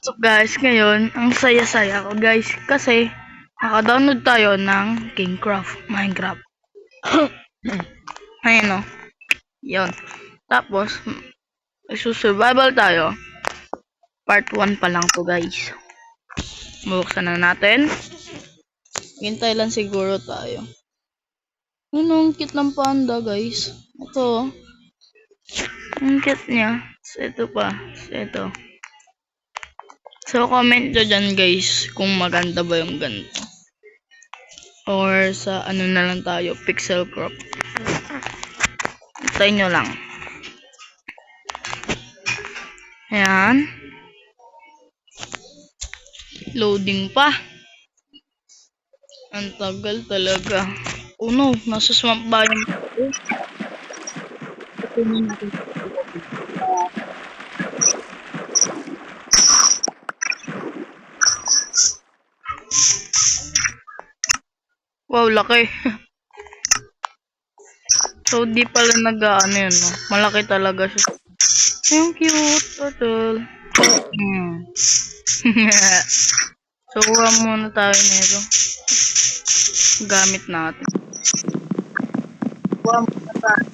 So guys, ngayon, ang saya-saya ko guys kasi naka-download tayo ng Minecraft. Ayun o. Yun. Tapos, survival tayo. Part 1 pa lang to guys. Buksan na natin. Hintay lang siguro tayo. Ang cute ng panda guys. Ito. Ang cute niya. So, ito pa. Ito. So, comment nyo dyan guys kung maganda ba yung ganito. Or sa ano na lang tayo, pixel crop. Hintayin nyo lang. Ayan. Loading pa. Ang tagal talaga. Oh no, nasa swamp biome ako. Wow, laki. So, di pala nag-ano yun, no? Malaki talaga siya. Yung cute, turtle. So, kuha muna tayo nito. Gamit natin. Kuha muna tayo.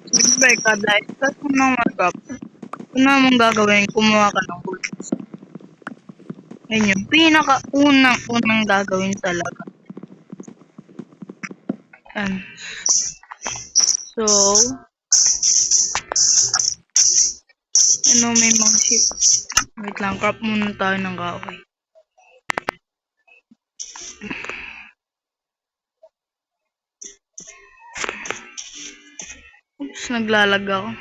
Siyempre, kada istas mo ng markup, kung na mong gagawin, kumuha ka ng bullets. Yan yung pinaka-unang gagawin talaga. Yan. So, ano, may mga ship. Wait lang, crop muna tayo ng kahoy. Oops, naglalag ako.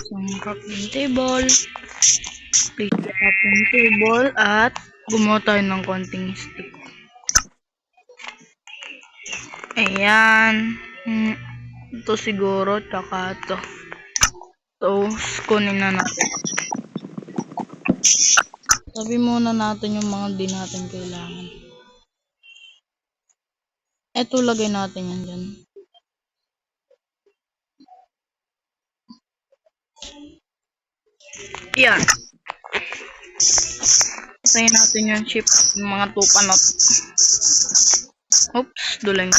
So, crafting table. Place the crafting table at gumawa tayo ng konting stick. Ayan. Ito siguro, tsaka ito. So, kunin na natin. Sabi muna natin yung mga di natin kailangan. Ito, lagay natin yan dyan. Yan. Patayin natin yung chip, yung mga tupanot. Oops, duling.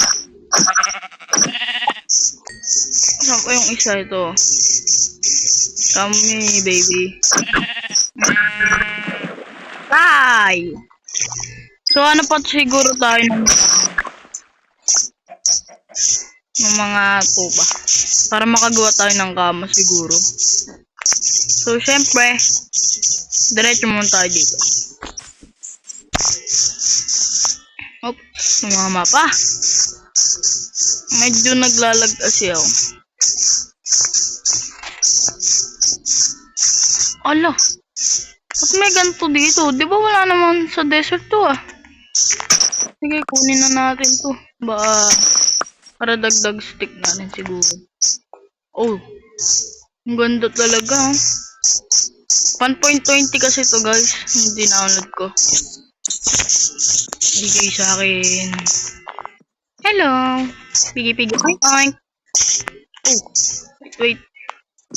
Saan ko yung isa ito? Come me, baby. Bye! So, ano pa siguro tayo ng mga tupa? Para makagawa tayo ng kama siguro. So, syempre, diretso muna tayo dito. Oops, sumama pa. Medyo naglalag kasi ako. Ala, ba't may ganito dito? Di ba wala naman sa desert to ah? Sige, kunin na natin to. Para dagdag stick natin siguro. Oh, ang ganda talaga. 1.20 kasi to guys. Hindi na-download ko. Bigay sa akin. Hello. Pigi-pigi. Oink, oink. Oh, wait.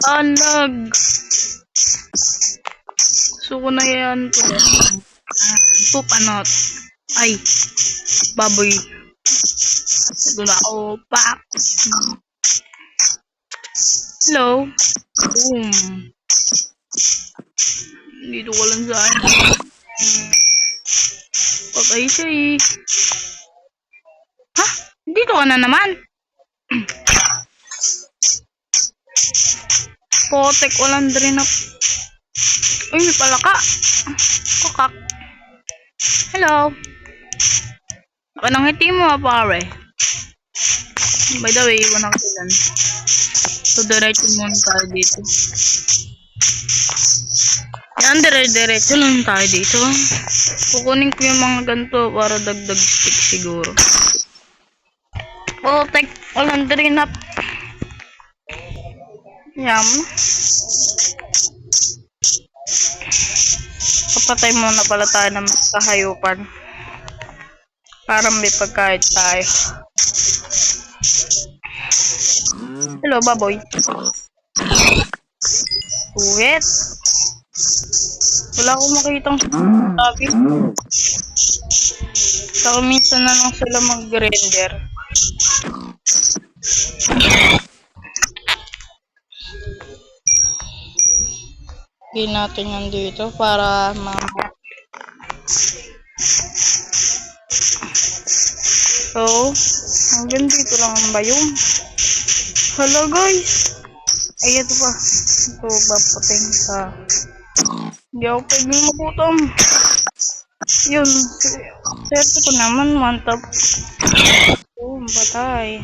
Lag. So, ko na yan to. Tupanot. Ay. Baboy. Ito na ako. Pak. Hello. Boom. Dito ko lang sa akin. Patay siya eh. Ha? Dito ka na naman. Potek, walang drain up. Uy, may palaka. Kokak. Hello. Anong hiti mo pare? By the way, iwan ako ilan. So, diretso muna tayo dito. Yan, diretso lang tayo dito. Kukunin ko yung mga ganito para dagdag stick siguro. Potek, walang drain up. Yam. Patay muna pala tayo ng kahayupan. Para may pagkain tayo. Hello, baboy. Uwit. Wala akong makitang sabi. Saka minsan na lang sila mag-render. Hindi natin yan dito para So, hanggang dito lang ba yun? Hello guys! Ay, ito pa. Ito, bapating sa... Hindi ako pwedeng magutom. Yun. Swerte ko naman, one top. Oh, batay.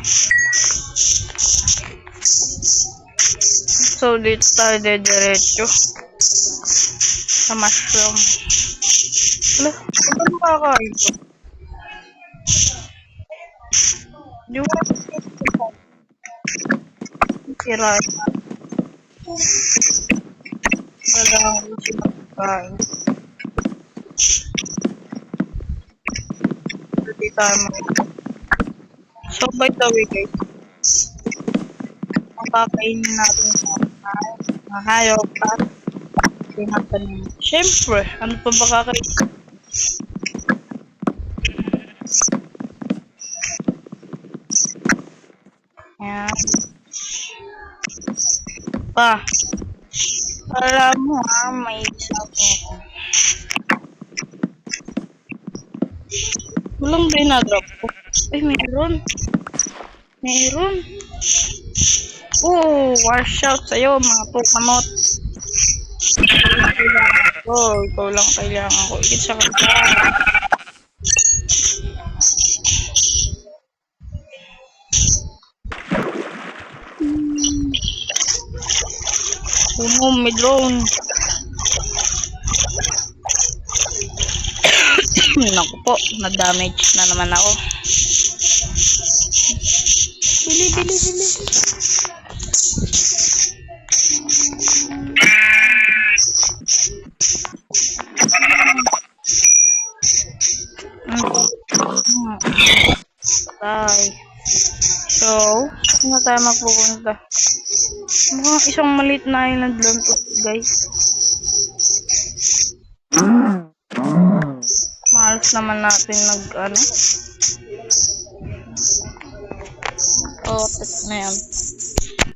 So, dito tayo diretso. Sa mushroom. Wala, ito makakain ko. Di ba? Sira. Wala akong sinakain. Hindi tayo So, by the way guys, makakainin natin sa hayop at tinatanim. Siyempre, ano pa ba kakainin? Ayan. Alam mo may isa ko. Walang dinadrop ko. Ay, meron. Wash out sa'yo, mga Pokemon. Ikaw lang kailangan ko. Ikit sa kanya. May drone. Naku po, na-damage na naman ako. Bili. So, saan tayo magpupunta? Mukhang isang maliit na island lang to, guys. Malas naman natin tek na yan.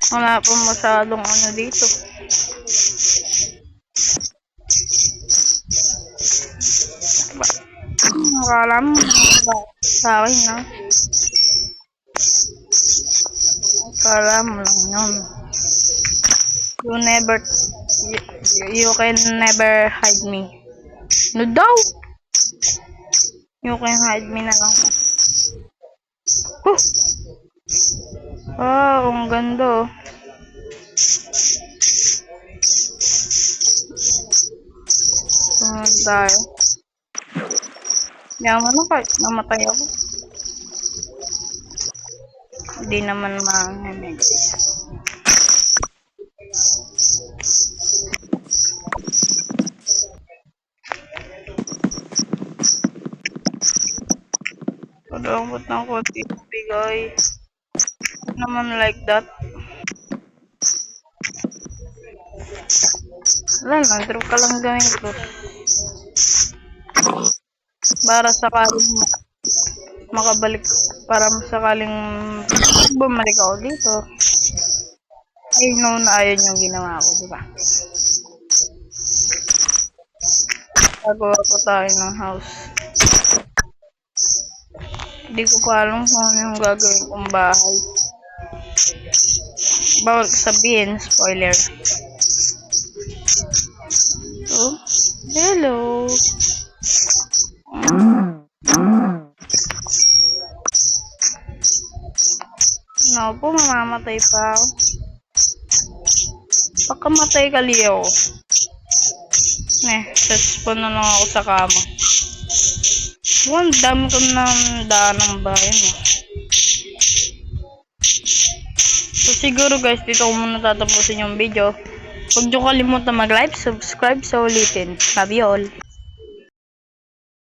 Wala pa masyadong dito. Akala mo sa akin na. Akala mo lang yun. You can never hide me. No daw? You can hide me na lang. Wow, ang ganda. Tayo. Yaman na kahit namatay ako. Hindi naman mahanginig. Padangkot ng konti bigay. Naman like that. Wala lang, trip ka lang gawin ko. Para sakaling makabalik, para sakaling bumalik ako dito. Ay, no, na ayun yung ginawa ko, diba? Gagawa po tayo ng house. Hindi ko pa alam kung ano yung gagawin kong bahay. Bawal sabihin, spoiler. Oh, hello. No po, mamamatay pa ako. Pagkamatay ka, Leo. Saspawn na lang ako sa kama. Ang dami ko ng daan ng bahay mo. So siguro guys, dito ko muna tatapusin yung video. Huwag niyo kalimutan mag-like, subscribe sa ulitin. Love you all.